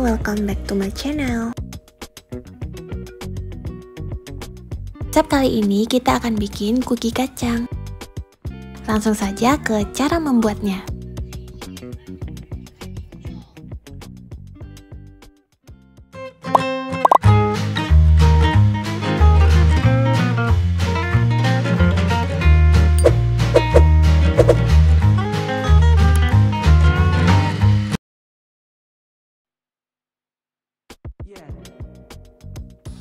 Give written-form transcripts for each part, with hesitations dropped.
welcome back to my channel. Resep kali ini kita akan bikin kuki kacang. Langsung saja ke cara membuatnya.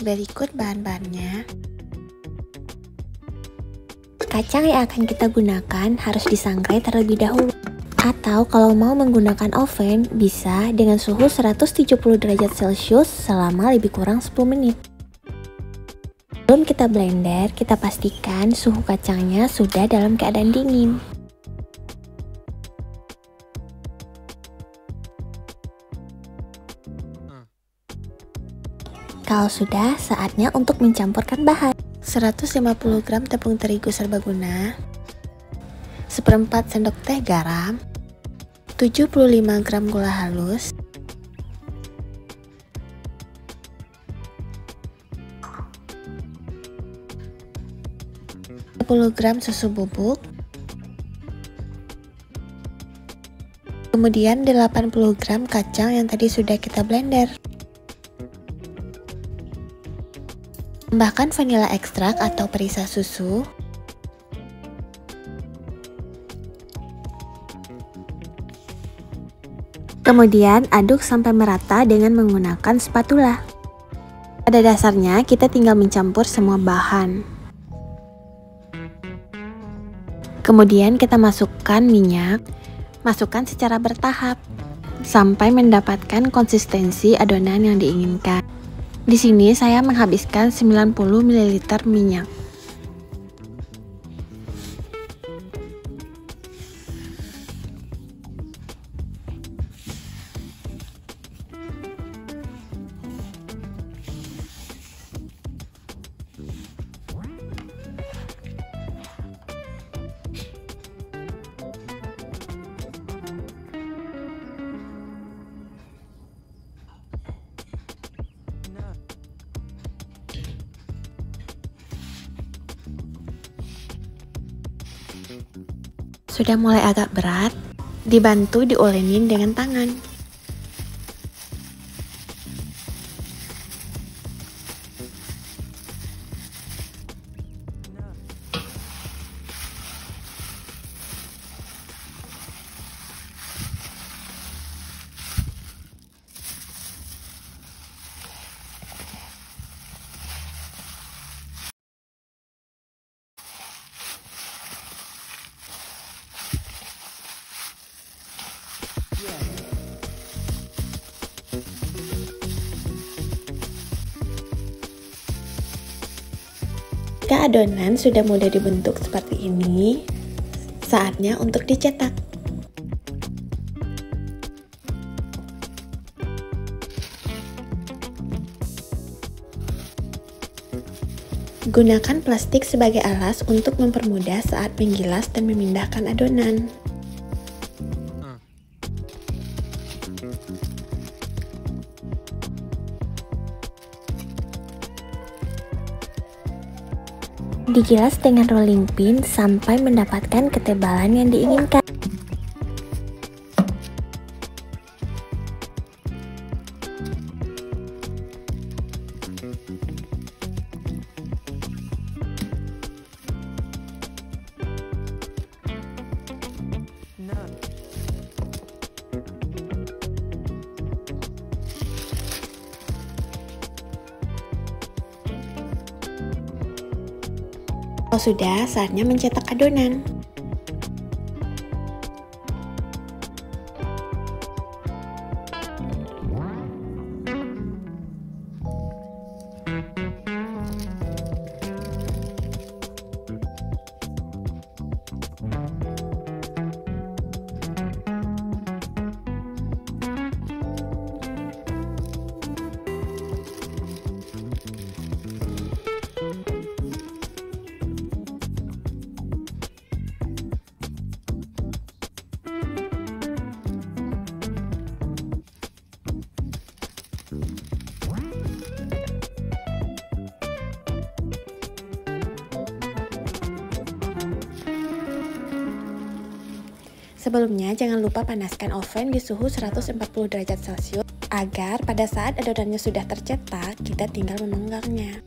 Berikut bahan-bahannya. Kacang yang akan kita gunakan harus disangrai terlebih dahulu. Atau kalau mau menggunakan oven, bisa dengan suhu 170 derajat Celcius selama lebih kurang 10 menit. Sebelum kita blender, kita pastikan suhu kacangnya sudah dalam keadaan dingin. Kalau sudah, saatnya untuk mencampurkan bahan. 150 gram tepung terigu serbaguna, 1/4 sendok teh garam, 75 gram gula halus, 10 gram susu bubuk, kemudian 80 gram kacang yang tadi sudah kita blender. Tambahkan vanila ekstrak atau perisa susu, kemudian aduk sampai merata dengan menggunakan spatula. Pada dasarnya kita tinggal mencampur semua bahan. Kemudian kita masukkan minyak, masukkan secara bertahap sampai mendapatkan konsistensi adonan yang diinginkan. Di sini saya menghabiskan 90 ml minyak. Sudah mulai agak berat, dibantu diolenin dengan tangan. Jika adonan sudah mudah dibentuk seperti ini, saatnya untuk dicetak. Gunakan plastik sebagai alas untuk mempermudah saat menggilas dan memindahkan adonan. Digilas dengan rolling pin sampai mendapatkan ketebalan yang diinginkan. Kalau sudah, saatnya mencetak adonan. Sebelumnya, jangan lupa panaskan oven di suhu 140 derajat Celcius agar pada saat adonannya sudah tercetak, kita tinggal memanggangnya.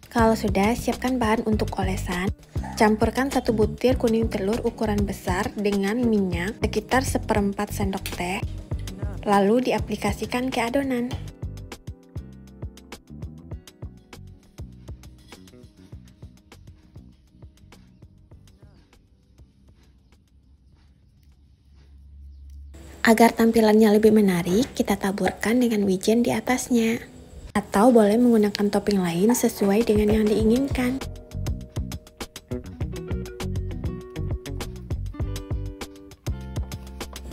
Kalau sudah, siapkan bahan untuk olesan. Campurkan 1 butir kuning telur ukuran besar dengan minyak sekitar 1/4 sendok teh, lalu diaplikasikan ke adonan. Agar tampilannya lebih menarik, kita taburkan dengan wijen di atasnya. Atau boleh menggunakan topping lain sesuai dengan yang diinginkan.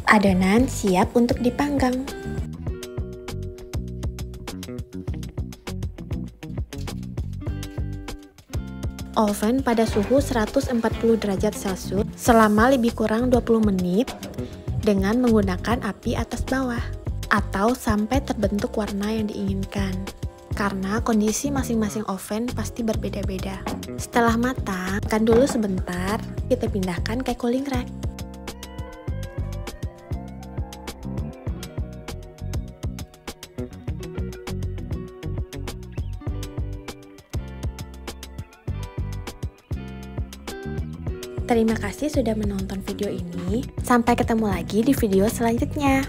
Adonan siap untuk dipanggang. Oven pada suhu 140 derajat Celcius selama lebih kurang 20 menit dengan menggunakan api atas bawah atau sampai terbentuk warna yang diinginkan. Karena kondisi masing-masing oven pasti berbeda-beda. Setelah matang, makan dulu sebentar, kita pindahkan ke cooling rack. Terima kasih sudah menonton video ini. Sampai ketemu lagi di video selanjutnya.